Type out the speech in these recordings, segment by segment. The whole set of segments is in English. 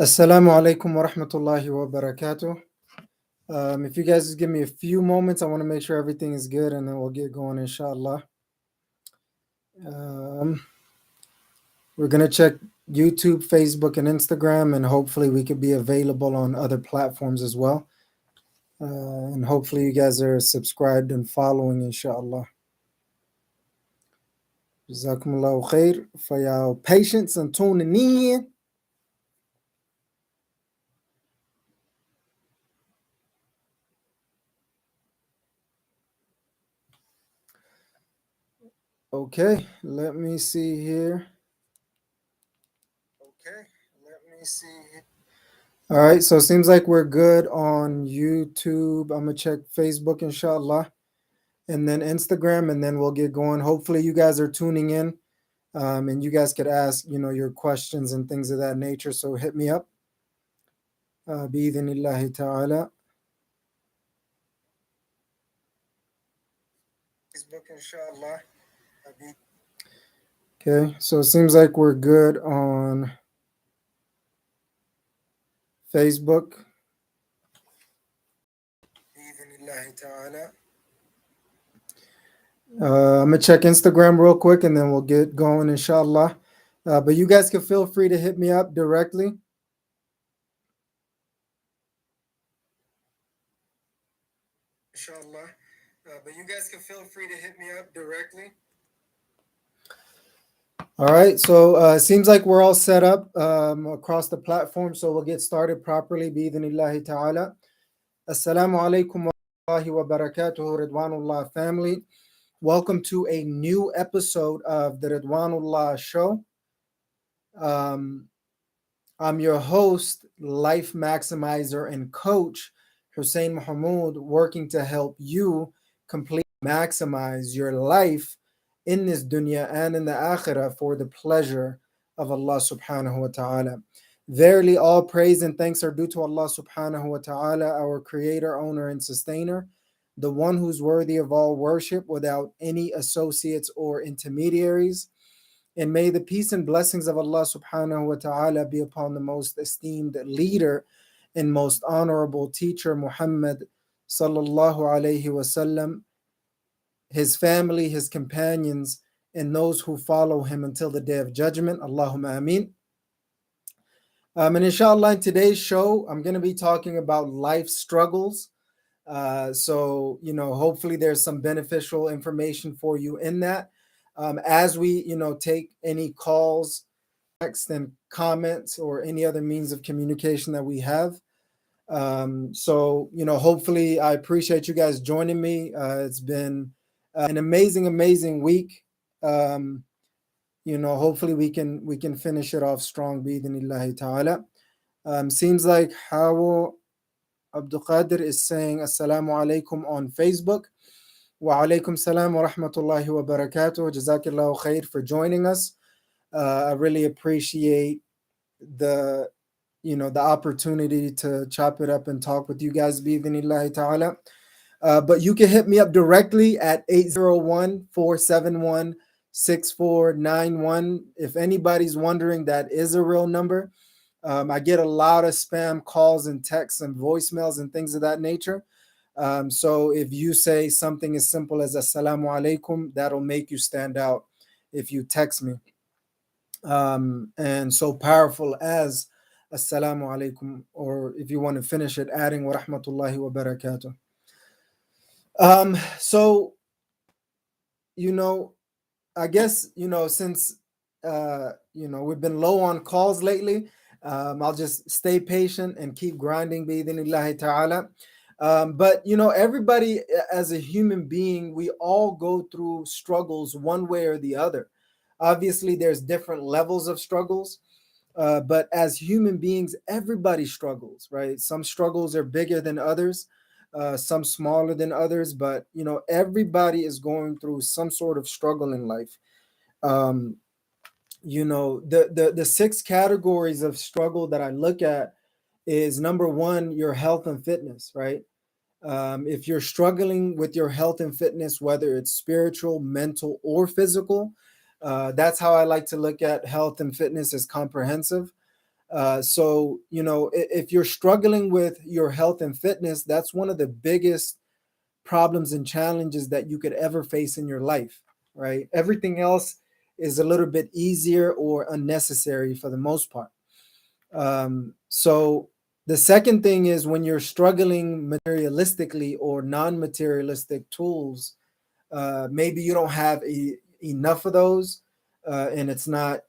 Assalamu alaikum wa rahmatullahi wa barakatuh. If you guys just give me a few moments, I want to make sure everything is good and then we'll get going, inshallah. Um, we're going to check YouTube, Facebook, and Instagram, and hopefully we could be available on other platforms as well. And hopefully you guys are subscribed and following, inshallah. Jazakumullahu khair for your patience and tuning in. Okay, let me see here. All right, so it seems like we're good on YouTube. I'm gonna check Facebook, inshallah, and then Instagram, and then we'll get going. Hopefully, you guys are tuning in, and you guys could ask, your questions and things of that nature. So hit me up, bi'idhnillahi ta'ala. Facebook, inshallah. Okay, so it seems like we're good on Facebook. I'm gonna check Instagram real quick and then we'll get going, inshallah. But you guys can feel free to hit me up directly. Inshallah. But you guys can feel free to hit me up directly. All right, so it seems like we're all set up across the platform, so we'll get started properly. Bi-idhnillahi ta'ala. Assalamu alaikum wa rahmatullahi wa barakatuhu, Ridwanullah family. Welcome to a new episode of the Ridwanullah Show. I'm your host, Life Maximizer, and coach, Hussein Mohamud, working to help you completely maximize your life in this dunya and in the akhirah for the pleasure of Allah subhanahu wa ta'ala. Verily, all praise and thanks are due to Allah subhanahu wa ta'ala, our creator, owner, and sustainer, the one who's worthy of all worship without any associates or intermediaries. And may the peace and blessings of Allah subhanahu wa ta'ala be upon the most esteemed leader and most honorable teacher, Muhammad sallallahu alayhi wasallam, his family, his companions, and those who follow him until the day of judgment. Allahumma ameen. And inshallah, in today's show, I'm going to be talking about life struggles. So, hopefully there's some beneficial information for you in that. As we, take any calls, text, and comments, or any other means of communication that we have. So, hopefully I appreciate you guys joining me. It's been an amazing week. Hopefully we can finish it off strong, bi'idhnillahi ta'ala. Seems like Hawwa Abdul Qadir is saying Assalamu alaikum on Facebook. Wa alaikum salam wa rahmatullahi wa barakatuh. Jazakillahu khair for joining us. I really appreciate the opportunity to chop it up and talk with you guys, bi'idhnillahi ta'ala. But you can hit me up directly at 801-471-6491. If anybody's wondering, that is a real number. I get a lot of spam calls and texts and voicemails and things of that nature. So if you say something as simple as Assalamu alaikum, that'll make you stand out if you text me. And so powerful as Assalamu alaikum, or if you want to finish it, adding wa rahmatullahi wa barakatuh. So, I guess, since, we've been low on calls lately, I'll just stay patient and keep grinding, bi'idhnillahi ta'ala. But, everybody as a human being, we all go through struggles one way or the other. Obviously, there's different levels of struggles. But as human beings, everybody struggles, right? Some struggles are bigger than others. Some smaller than others, but everybody is going through some sort of struggle in life. The 6 categories of struggle that I look at is, number one, your health and fitness, right? If you're struggling with your health and fitness, whether it's spiritual, mental, or physical, that's how I like to look at health and fitness, as comprehensive. So, if you're struggling with your health and fitness, that's one of the biggest problems and challenges that you could ever face in your life, right? Everything else is a little bit easier or unnecessary for the most part. So the second thing is when you're struggling materialistically or non-materialistic tools, maybe you don't have enough of those, and it's not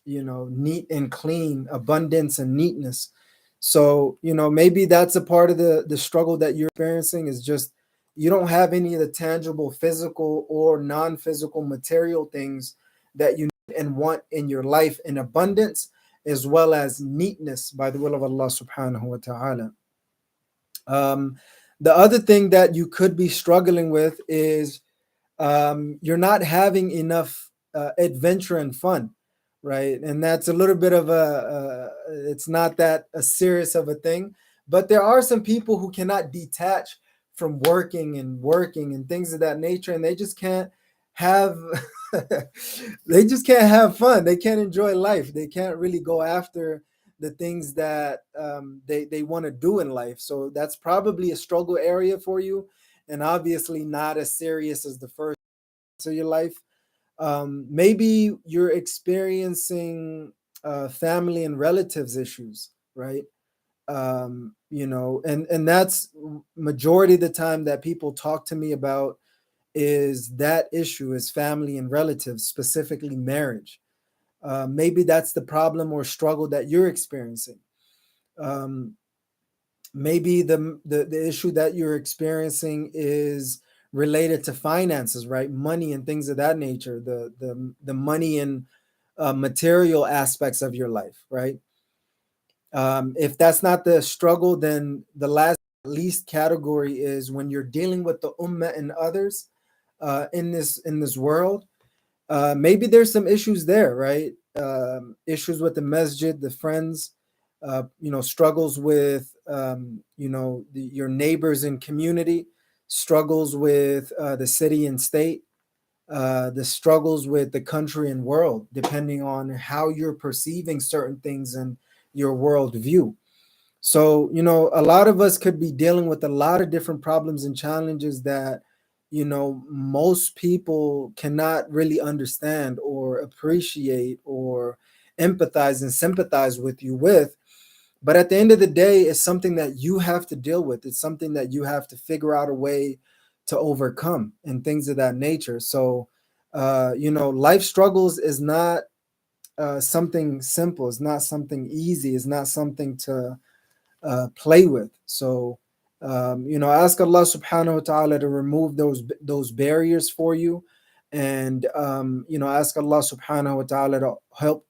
neat and clean, abundance and neatness. So maybe that's a part of the struggle that you're experiencing, is just you don't have any of the tangible physical or non-physical material things that you need and want in your life in abundance, as well as neatness by the will of Allah subhanahu wa ta'ala. um, the other thing that you could be struggling with is you're not having enough adventure and fun, right? And that's a little bit of it's not that a serious of a thing, but there are some people who cannot detach from working and things of that nature, and they just can't have they just can't have fun. They can't enjoy life. They can't really go after the things that they want to do in life. So that's probably a struggle area for you, and obviously not as serious as the first of your life. Maybe you're experiencing family and relatives issues, right? And that's majority of the time that people talk to me about, is that issue is family and relatives, specifically marriage. Maybe that's the problem or struggle that you're experiencing. Um, Maybe the issue that you're experiencing is related to finances, right? Money and things of that nature, the money and material aspects of your life, right? If that's not the struggle, then the last least category is when you're dealing with the ummah and others in this world. Maybe there's some issues there, right? Issues with the masjid, the friends, struggles with, your neighbors and community, struggles with the city and state, the struggles with the country and world, depending on how you're perceiving certain things in your worldview. So, a lot of us could be dealing with a lot of different problems and challenges that, most people cannot really understand or appreciate or empathize and sympathize with you with. But at the end of the day, it's something that you have to deal with. It's something that you have to figure out a way to overcome and things of that nature. So, life struggles is not something simple. It's not something easy. It's not something to play with. So, ask Allah subhanahu wa ta'ala to remove those barriers for you. And, ask Allah subhanahu wa ta'ala to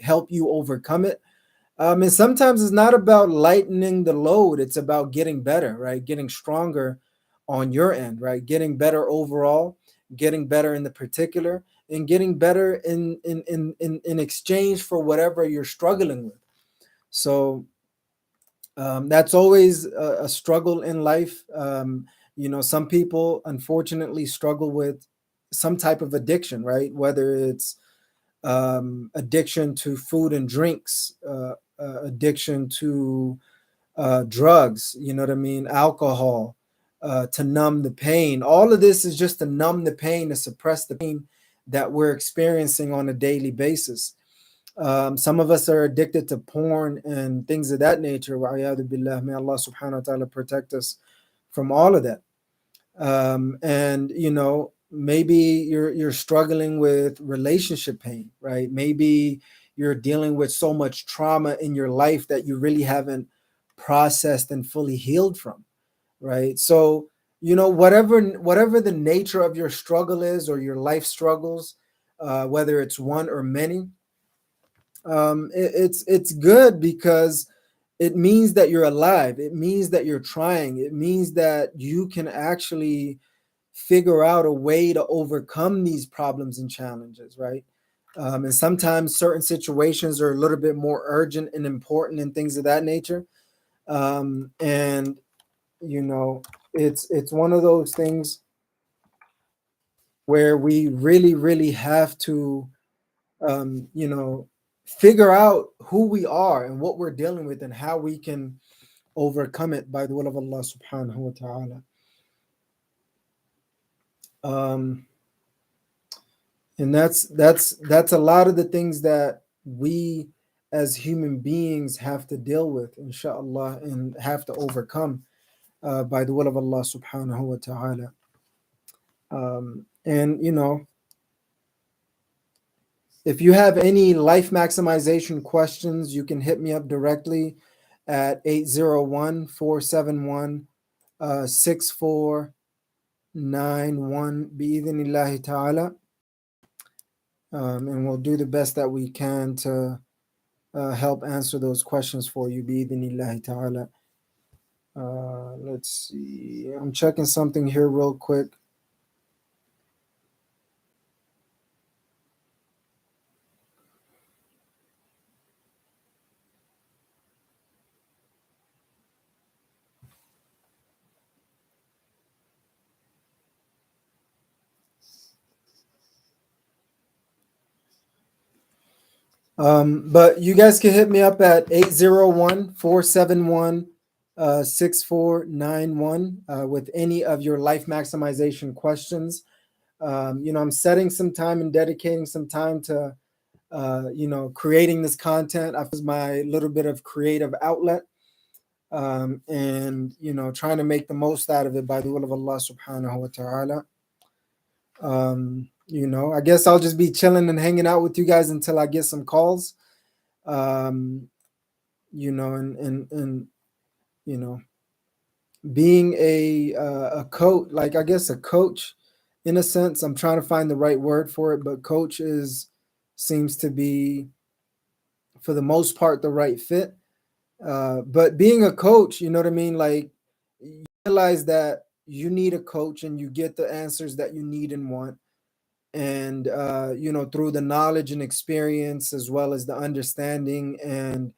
help you overcome it. And sometimes it's not about lightening the load. It's about getting better, right? Getting stronger on your end, right? Getting better overall, getting better in the particular, and getting better in exchange for whatever you're struggling with. So, that's always a struggle in life. Some people unfortunately struggle with some type of addiction, right? Whether it's addiction to food and drinks, addiction to drugs, you know what I mean, alcohol, to numb the pain. All of this is just to numb the pain, to suppress the pain that we're experiencing on a daily basis. Some of us are addicted to porn and things of that nature. Wa'iyadu billah. May Allah subhanahu wa ta'ala protect us from all of that. And maybe you're struggling with relationship pain, right? Maybe you're dealing with so much trauma in your life that you really haven't processed and fully healed from, right? So, whatever the nature of your struggle is, or your life struggles, whether it's one or many, it's good, because it means that you're alive. It means that you're trying. It means that you can actually figure out a way to overcome these problems and challenges, right? And sometimes certain situations are a little bit more urgent and important and things of that nature. And it's one of those things where we really, really have to, um, you know, figure out who we are and what we're dealing with and how we can overcome it by the will of Allah subhanahu wa ta'ala. Um, and that's a lot of the things that we as human beings have to deal with, inshallah, and have to overcome by the will of Allah subhanahu wa ta'ala. And if you have any life maximization questions, you can hit me up directly at 801-471 6491 bi'idhnillahi ta'ala. And we'll do the best that we can to help answer those questions for you bi'idhnillahi ta'ala. Let's see. I'm checking something here real quick. But you guys can hit me up at 801-471 6491 with any of your life maximization questions. I'm setting some time and dedicating some time to, creating this content. I feel my little bit of creative outlet, and, trying to make the most out of it by the will of Allah subhanahu wa ta'ala. I guess I'll just be chilling and hanging out with you guys until I get some calls. And being a coach, like, I guess a coach in a sense, I'm trying to find the right word for it, but coach seems to be for the most part the right fit. But being a coach, you know what I mean? Like, you realize that you need a coach and you get the answers that you need and want. And, through the knowledge and experience, as well as the understanding and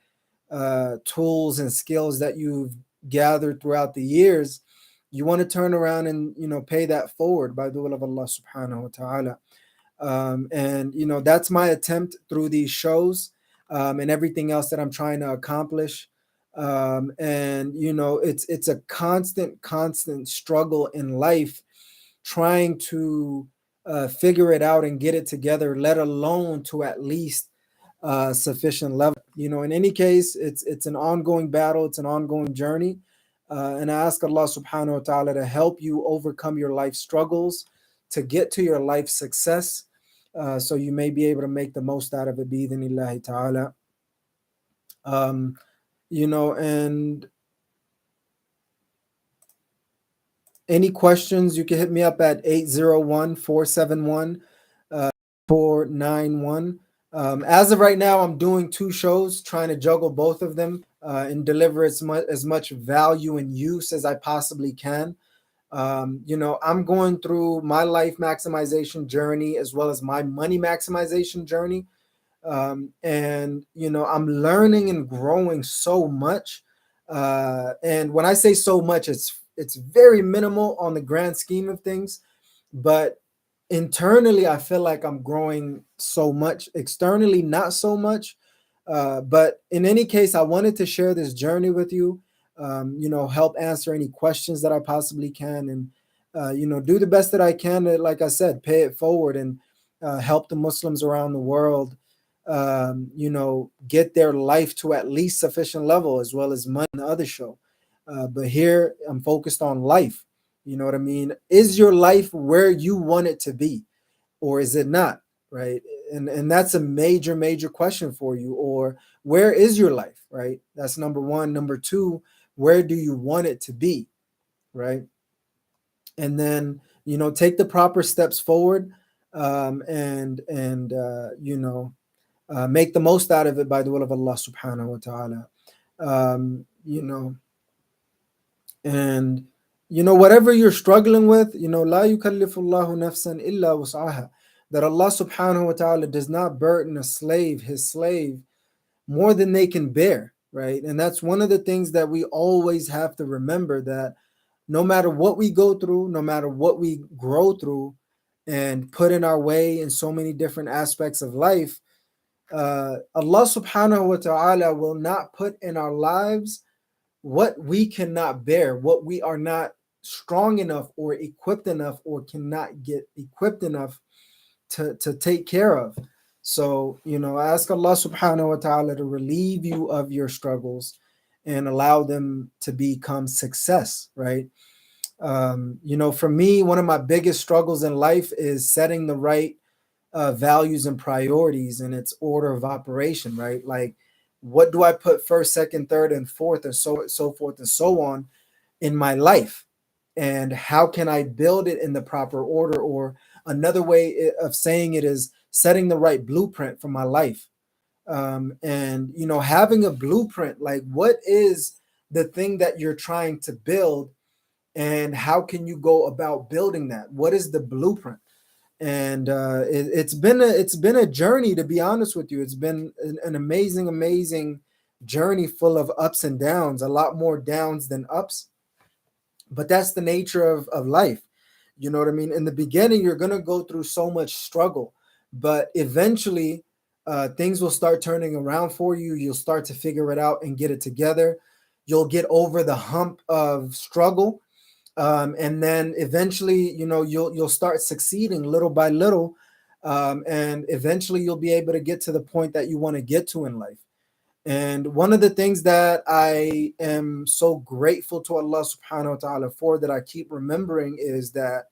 tools and skills that you've gathered throughout the years, you want to turn around and, pay that forward by the will of Allah subhanahu wa ta'ala. And, that's my attempt through these shows and everything else that I'm trying to accomplish. And, it's a constant struggle in life trying to figure it out and get it together, let alone to at least sufficient level. In any case, it's an ongoing battle, it's an ongoing journey. And I ask Allah subhanahu wa ta'ala to help you overcome your life struggles, to get to your life success, so you may be able to make the most out of it, bi'idhnillahi ta'ala. And any questions, you can hit me up at 801-471 491. As of right now, I'm doing 2 shows, trying to juggle both of them and deliver as much value and use as I possibly can. I'm going through my life maximization journey as well as my money maximization journey. And, I'm learning and growing so much. And when I say so much, it's very minimal on the grand scheme of things, but internally I feel like I'm growing so much. Externally, not so much. But in any case, I wanted to share this journey with you, help answer any questions that I possibly can, and, do the best that I can to, like I said, pay it forward and help the Muslims around the world, get their life to at least sufficient level, as well as money in the other show. But here I'm focused on life. You know what I mean? Is your life where you want it to be, or is it not? Right? And that's a major question for you. Or where is your life? Right? That's number one. Number two, where do you want it to be? Right? And then, take the proper steps forward, and make the most out of it by the will of Allah subhanahu wa ta'ala. And whatever you're struggling with, la yukallifullahu nafsan illa wus'aha, that Allah subhanahu wa ta'ala does not burden his slave, more than they can bear, right? And that's one of the things that we always have to remember, that no matter what we go through, no matter what we grow through and put in our way in so many different aspects of life, Allah subhanahu wa ta'ala will not put in our lives what we cannot bear, what we are not strong enough or equipped enough or cannot get equipped enough to take care of. So, ask Allah subhanahu wa ta'ala to relieve you of your struggles and allow them to become success, right? For me, one of my biggest struggles in life is setting the right values and priorities in its order of operation, right? Like, what do I put first, second, third, and fourth, and so forth and so on in my life, and how can I build it in the proper order? Or another way of saying it is setting the right blueprint for my life. And having a blueprint, like what is the thing that you're trying to build, and how can you go about building that? What is the blueprint? And it's been a journey, to be honest with you. It's been an amazing journey, full of ups and downs, a lot more downs than ups, but that's the nature of life. You know what I mean? In the beginning, you're going to go through so much struggle, but eventually things will start turning around for you. You'll start to figure it out and get it together. You'll get over the hump of struggle, and then eventually, you'll start succeeding little by little, and eventually you'll be able to get to the point that you want to get to in life. And one of the things that I am so grateful to Allah subhanahu wa ta'ala for, that I keep remembering, is that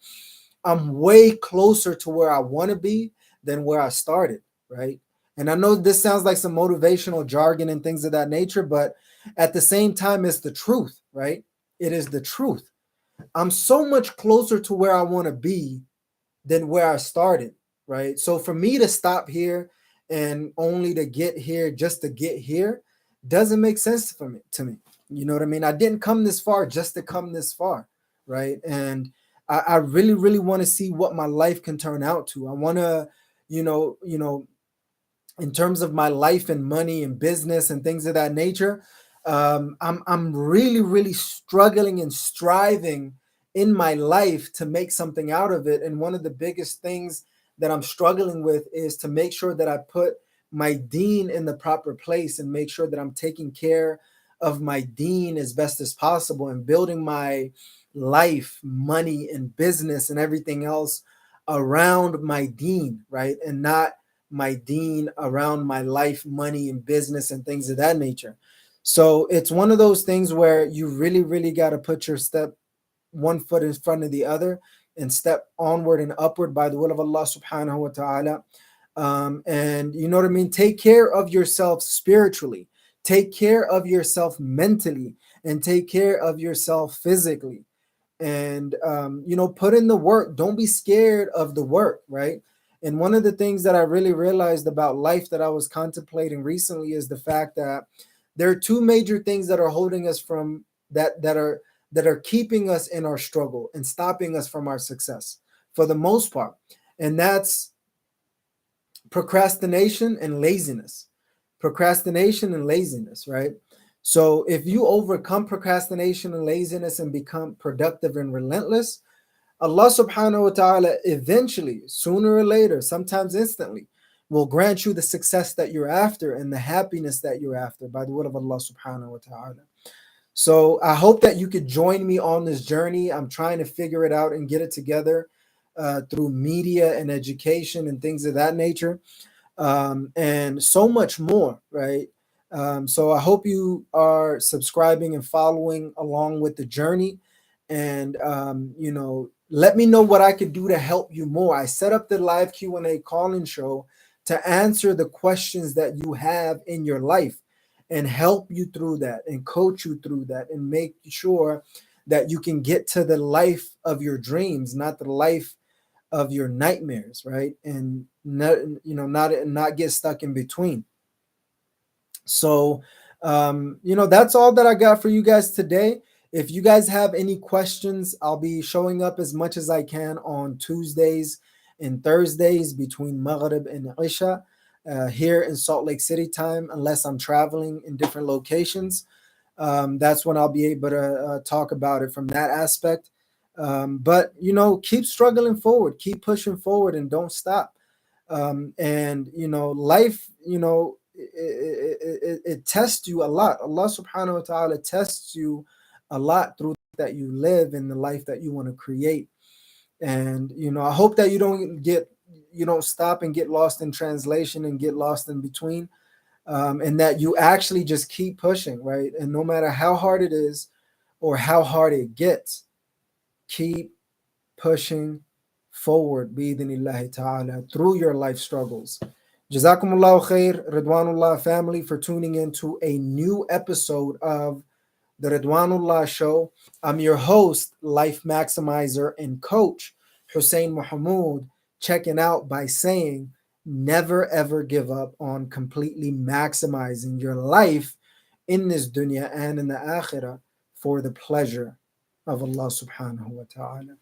I'm way closer to where I want to be than where I started, right? And I know this sounds like some motivational jargon and things of that nature, but at the same time, it's the truth, right? It is the truth. I'm so much closer to where I want to be than where I started, right? So for me to stop here and only to get here just to get here doesn't make sense for me to me. You know what I mean? I didn't come this far just to come this far, right? And I really, really want to see what my life can turn out to. I want to, in terms of my life and money and business and things of that nature, I'm really, really struggling and striving in my life to make something out of it. And one of the biggest things that I'm struggling with is to make sure that I put my deen in the proper place, and make sure that I'm taking care of my deen as best as possible, and building my life, money, and business and everything else around my deen, right? And not my deen around my life, money, and business and things of that nature. So it's one of those things where you really, really got to put your step one foot in front of the other and step onward and upward by the will of Allah subhanahu wa ta'ala. And you know what I mean? Take care of yourself spiritually, take care of yourself mentally, and take care of yourself physically. And put in the work. Don't be scared of the work, right? And one of the things that I really realized about life that I was contemplating recently is the fact that there are two major things that are holding us from that are keeping us in our struggle and stopping us from our success for the most part. And that's procrastination and laziness. Procrastination and laziness, right? So if you overcome procrastination and laziness and become productive and relentless, Allah subhanahu wa ta'ala eventually, sooner or later, sometimes instantly, will grant you the success that you're after and the happiness that you're after by the will of Allah subhanahu wa ta'ala. So I hope that you could join me on this journey. I'm trying to figure it out and get it together through media and education and things of that nature, and so much more, right? So I hope you are subscribing and following along with the journey. And let me know what I could do to help you more. I set up the live Q&A call-in show to answer the questions that you have in your life and help you through that and coach you through that and make sure that you can get to the life of your dreams, not the life of your nightmares, right? And not get stuck in between. So that's all that I got for you guys today. If you guys have any questions, I'll be showing up as much as I can on Tuesdays and Thursdays between Maghrib and Isha here in Salt Lake City time, unless I'm traveling in different locations. That's when I'll be able to talk about it from that aspect. But keep struggling forward, keep pushing forward, and don't stop. And life, it tests you a lot. Allah subhanahu wa ta'ala tests you a lot through that you live in the life that you want to create. And I hope that you don't stop and get lost in translation and get lost in between, and that you actually just keep pushing, right? And no matter how hard it is or how hard it gets, keep pushing forward bi'idhnillahi ta'ala through your life struggles. Jazakumullahu khair, Ridwanullah family, for tuning in to a new episode of the Ridwanullah Show. I'm your host, Life Maximizer and Coach, Hussein Mohamud, checking out by saying, never ever give up on completely maximizing your life in this dunya and in the akhirah for the pleasure of Allah subhanahu wa ta'ala.